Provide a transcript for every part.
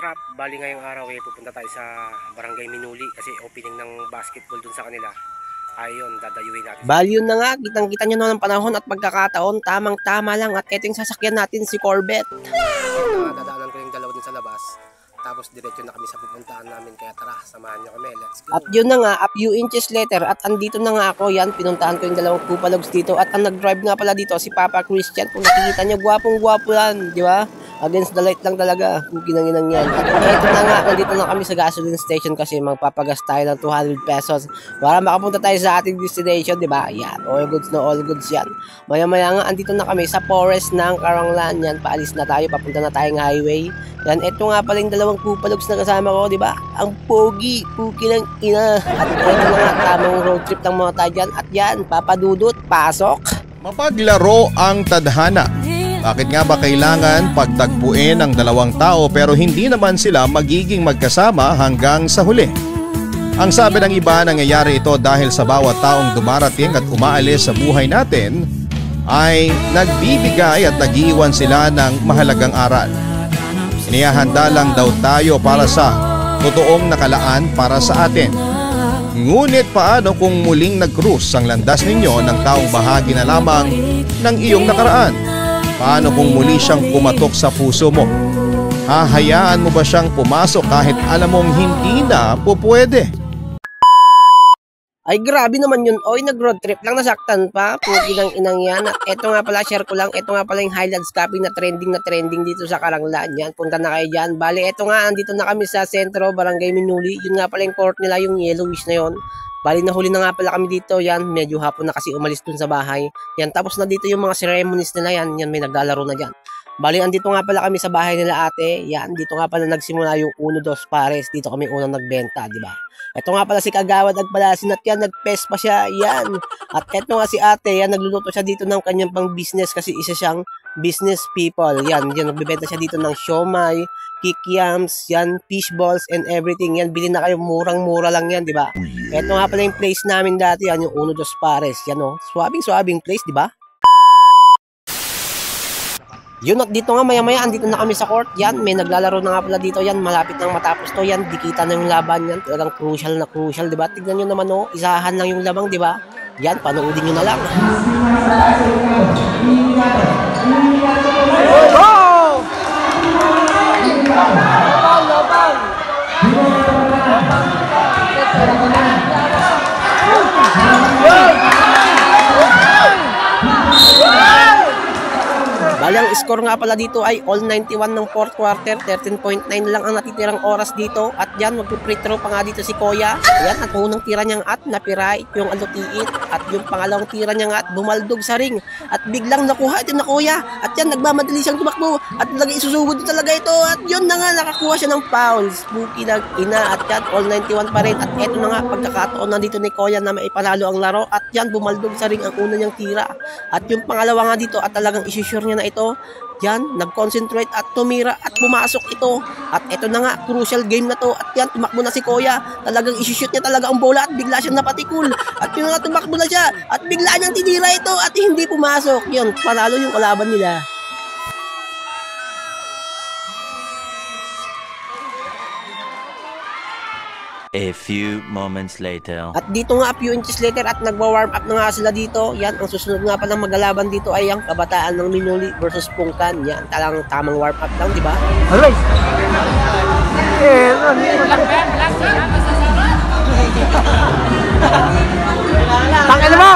Sarap. Bali ngayong araw pupunta tayo sa Barangay Minuli kasi opening ng basketball dun sa kanila. Ayun, dadayuin natin. Bali yun na nga, kitang-kita nyo na ng panahon at pagkakataon, tamang-tama lang at eto yung sasakyan natin, si Corvette. Dadaanan ko yung dalawa din sa labas. Tapos diretso na kami sa pupuntahan namin, kaya tara, samahan nyo kami, let's go. At yun na nga, a few inches later, at andito na nga ako, yan, pinuntahan ko yung dalawang kupalogs dito. At ang nag-drive nga pala dito, si Papa Christian. Kung nakikita nyo, gwapong-gwapo yan, di ba? Against the light lang talaga, kukinang-inang yan. At eto na nga, nandito na kami sa gasoline station kasi magpapagas tayo ng 200 pesos para makapunta tayo sa ating destination, di ba? Yan, all goods na all goods yan. Maya-maya nga, andito na kami sa forest ng Karanglan. Yan, paalis na tayo, papunta na tayong highway. Yan, eto nga pala yung dalawang kupalogs na kasama ko, di ba? Ang pogi, kukinang ina. At eto na nga, tamang road trip ng mga tayo dyan. At yan, papadudot, pasok. Mapaglaro ang tadhana. Bakit nga ba kailangan pagtagpuin ang dalawang tao pero hindi naman sila magiging magkasama hanggang sa huli? Ang sabi ng iba, nangyayari ito dahil sa bawat taong dumarating at umaalis sa buhay natin ay nagbibigay at nag-iwan sila ng mahalagang aral. Inihahanda lang daw tayo para sa totoong nakalaan para sa atin. Ngunit paano kung muling nag-cruise ang landas ninyo ng taong bahagi na lamang ng iyong nakaraan? Paano kung muli siyang pumatok sa puso mo? Hahayaan mo ba siyang pumasok kahit alam mong hindi na pupwede? Ay grabe naman yun. Oy, nag-road trip lang, nasaktan pa. Puki ng inang yan. At eto nga pala, share ko lang. Eto nga pala yung Highlands Coffee na trending dito sa Karanglan. Yan, punta na kayo dyan. Bali, eto nga, andito na kami sa sentro, Barangay Minuli. Yun nga pala yung court nila, yung yellowish na yun. Bali, nahuli na nga pala kami dito. Yan, medyo hapon na kasi umalis dun sa bahay. Yan, tapos na dito yung mga ceremonies nila. Yan, may naglalaro na dyan. Bali, andito nga pala kami sa bahay nila ate. Yan, dito nga pala nagsimula yung 1-2 pares. Dito kami unang nagbenta, di ba? Ito nga pala si Kagawad Agpalasin at yan, nagpes pa siya, yan. At eto nga si ate, yan, nagluluto siya dito ng kanyang pang business kasi isa siyang business people. Yan, nagbibenta siya dito ng siomay, kikiams, yan, fish balls and everything. Yan, bilhin na kayo, murang-mura lang yan, di ba? Ito nga pala yung place namin dati, yan, yung 1-2 pares. Yan, oh, swabing place, di ba? Yun, at dito nga maya-maya andito na kami sa court. Yan, may naglalaro na nga pala dito. Yan, malapit nang matapos to. Yan, dikita na yung laban yan. Talagang crucial na crucial, di ba? Tignan nyo naman, oh, isahan lang yung labang, di ba? Yan, panoodin nyo na lang. Bali, ang score nga pala dito ay all 91 ng 4th quarter, 13.9 lang ang natitirang oras dito. At yan, mag-free throw pa nga dito si Koya. Ayan, ang unang tira niyang at napirait yung alutiit. At yung pangalawang tira niyang at bumaldog sa ring. At biglang nakuha ito na Koya. At yan, nagmamadali siyang tumakbo. At talaga isusugod talaga ito. At yun na nga, nakakuha siya ng foul. Spooky ng ina. At yan, all 91 pa rin. At eto na nga, pagkakataon na dito ni Koya na maipanalo ang laro. At yan, bumaldog sa ring ang una niyang tira. At yung pangalawa nga dito at talagang isusure niya na ito. Yan, nag-concentrate at tumira at pumasok ito. At ito na nga, crucial game na to. At yan, tumakbo na si Koya. Talagang isushoot niya talaga ang bola at bigla siyang napatikul. At yun nga, tumakbo na siya. At bigla niyang tinira ito at hindi pumasok. Yun, panalo yung kalaban nila. A few moments later. At dito nga, a few inches later at nagwa-warm up na nga sila dito. Yan, ang susunod nga palang maglalaban dito ay ang Kabataan ng Minuli versus Pungkan. Yan, tamang warm up lang, di ba? Alright! Tangin mo!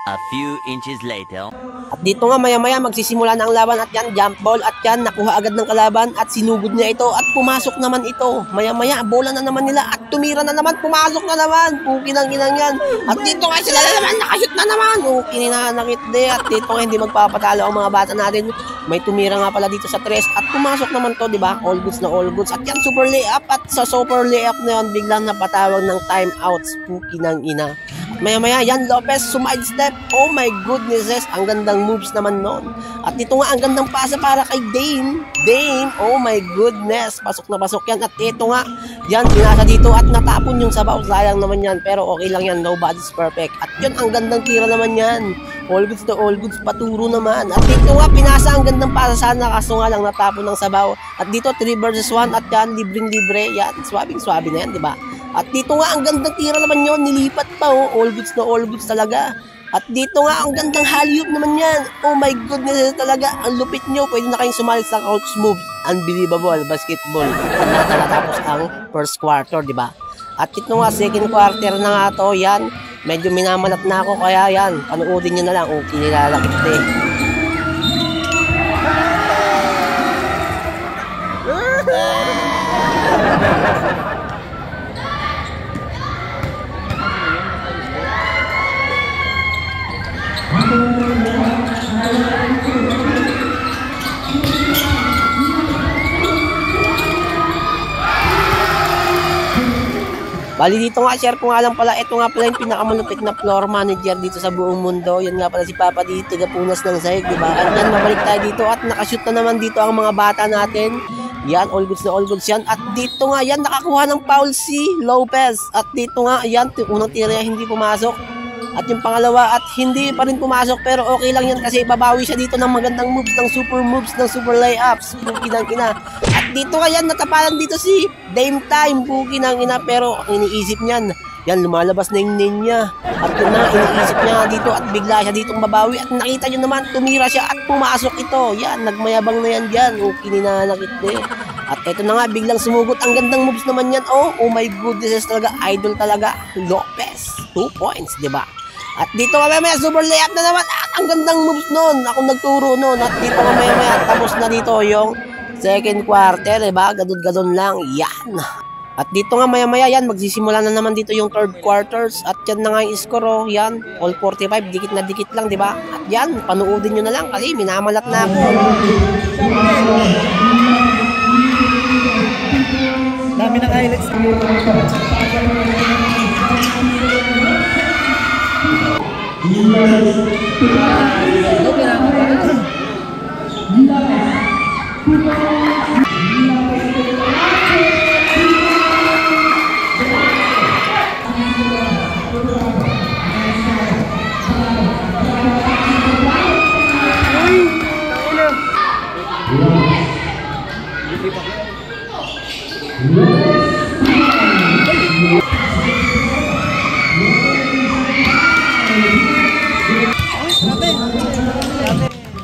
A few inches later. At dito nga maya-maya magsisimula na ang laban at yan, jump ball at yan, nakuha agad ng kalaban at sinugod niya ito at pumasok naman ito. Maya-maya, bola na naman nila at tumira na naman, pumasok na naman. Puki ng inang yan. At dito nga sila na naman, nakashoot na naman. Puki ninanakit de. At dito nga hindi magpapatalo ang mga bata natin. May tumira nga pala dito sa tres at pumasok naman to, di ba? All goods na all goods. At yan, super layup at sa super layup na yan, biglang napatawag ng timeouts. Puki ng ina. Maya-maya, yan, Lopez, sumide step. Oh my goodness, ang gandang moves naman nun. At ito nga, ang gandang pasa para kay Dame. Oh my goodness, pasok na pasok yan. At ito nga, yan, pinasa dito at natapon yung sabaw. Sayang naman yan, pero okay lang yan. Nobody's perfect. At yun, ang gandang tira naman yan. All goods na all goods, paturo naman. At dito nga, pinasa ang gandang pasa sana, kaso nga lang natapon ng sabaw. At dito, 3 versus 1 at yan, libreng-libre. Yan, swabing-swabe na yan, di ba? At dito nga, ang gandang tira naman yun. Nilipat pa, oh. All goods na all goods talaga. At dito nga, ang gandang halley-oop naman yan. Oh my goodness, talaga. Ang lupit nyo. Pwede na kayong sumali sa coach moves. Unbelievable. Basketball. At natapos ang first quarter, di ba? At ito nga, second quarter na nga to. Yan. Medyo minamalat na ako. Kaya yan, panuodin nyo na lang. Oh, kinilalakit eh. Bali dito nga, share ko nga lang pala, ito nga pala yung pinakamalupit na floor manager dito sa buong mundo. Yan nga pala si Papa dito, taga-punas ng sahig, diba? At yan, mabalik tayo dito at nakashoot na naman dito ang mga bata natin. Yan, all goods na all goods yan. At dito nga, yan, nakakuha ng foul si Lopez. At dito nga, yan, unang tira hindi pumasok. At yung pangalawa, at hindi pa rin pumasok, pero okay lang yan kasi babawi siya dito ng magandang moves, ng super layups, kinang-ina. At dito nga yan, natapalan dito si Dame Time, kinang-ina, pero ang iniisip niyan, yan, lumalabas na yung name niya. At yun na, iniisip niya dito at bigla siya ditong babawi. At nakita nyo naman, tumira siya at pumasok ito. Yan, nagmayabang na yan dyan. O, kininanakit eh. At ito na nga, biglang sumugot. Ang gandang moves naman yan. Oh my goodness, talaga, idol talaga. Lopez, 2 points, diba? At dito mamaya, super layup na naman. At ang gandang moves nun. Ako nagturo nun. At dito mamaya, tapos na dito yung second quarter, diba? Gadon-gadon lang. Yan. At dito nga maya-maya yan, magsisimula na naman dito yung third quarters. At yan na nga yung score, oh. Yan, all 45, dikit na dikit lang, di ba? At yan, panuodin nyo na lang kasi minamalat na ako. Dami ng highlights.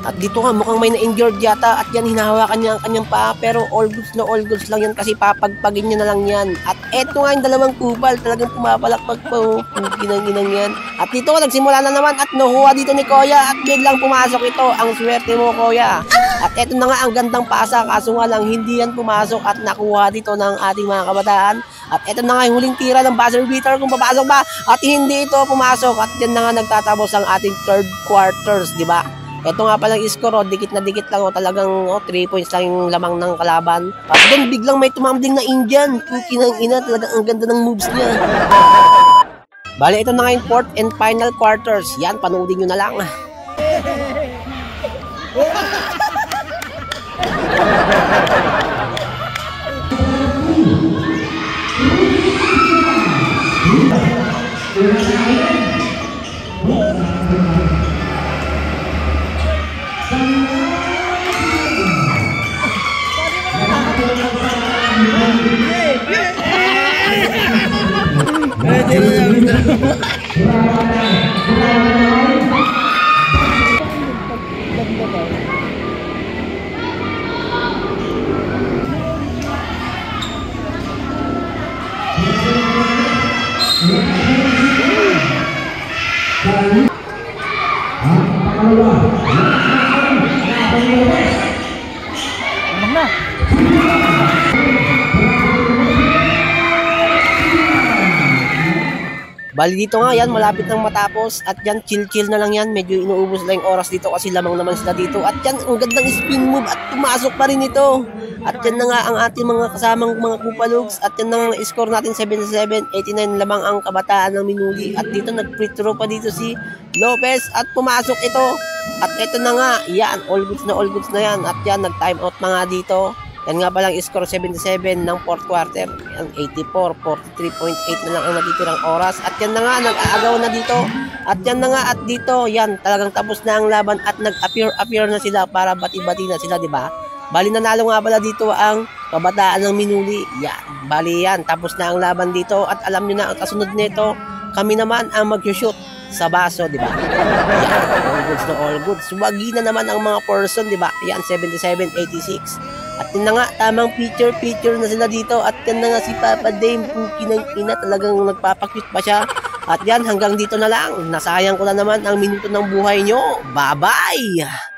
At dito nga mukhang may na-injured yata at yan hinahawakan niya ang kanyang paa, pero all goods lang yan kasi papagpagin niya na lang yan. At eto nga yung dalawang kupal, talagang pumapalakpag pa, ginang-ginang yan. At dito nga nagsimula na naman at nakuha dito ni Koya at biglang pumasok ito. Ang swerte mo, Koya. At eto na nga ang gandang pasa, kaso nga lang hindi yan pumasok at nakuha dito ng ating mga kabataan. At eto na nga yung huling tira ng buzzer beater kung papasok ba, at hindi ito pumasok. At yan na nga nagtatapos ang ating third quarters, di ba? Ito nga palang score, oh, dikit na dikit lang, oh, talagang 3 points lang yung lamang ng kalaban. At doon biglang may tumambling na Indian. Kinang-ina, talagang ang ganda ng moves niya. Bale, ito na nga yung fourth and final quarters. Yan, panoodin nyo na lang. Bali dito nga yan, malapit nang matapos at yan, chill na lang yan, medyo inuubos lang yung oras dito kasi lamang naman sila dito. At yan, ang gandang spin move at pumasok pa rin ito. At yan na nga ang ating mga kasamang mga kupalugs. At yan na nga score natin 77-89 lamang ang kabataan ng Minuli. At dito nag-free throw pa dito si Lopez at pumasok ito. At ito na nga, yan, all goods na yan. At yan, nag-time out na nga dito. Yan nga palang score 77 ng fourth quarter. Yan 84, 43.8 na lang ang natitirang oras. At yan na nga, nag-aagaw na dito. At yan na nga, at dito, yan, talagang tapos na ang laban at nag-appear na sila para bati-bati na sila, di ba? Bali nanalo nga pala dito ang kabataan ng Minuli. Yan, bali yan, tapos na ang laban dito. At alam nyo na, ang kasunod nito, kami naman ang mag-shoot sa baso, di ba? Yan, all goods na all goods. Wagi na naman ang mga person, di ba? Yan, 77-86. At yun na nga, tamang picture na sila dito. At yan na nga si Papa Dame, puki ng ina, talagang nagpapakute pa siya. At yan, hanggang dito na lang. Nasayang ko na naman ang minuto ng buhay nyo. Bye-bye!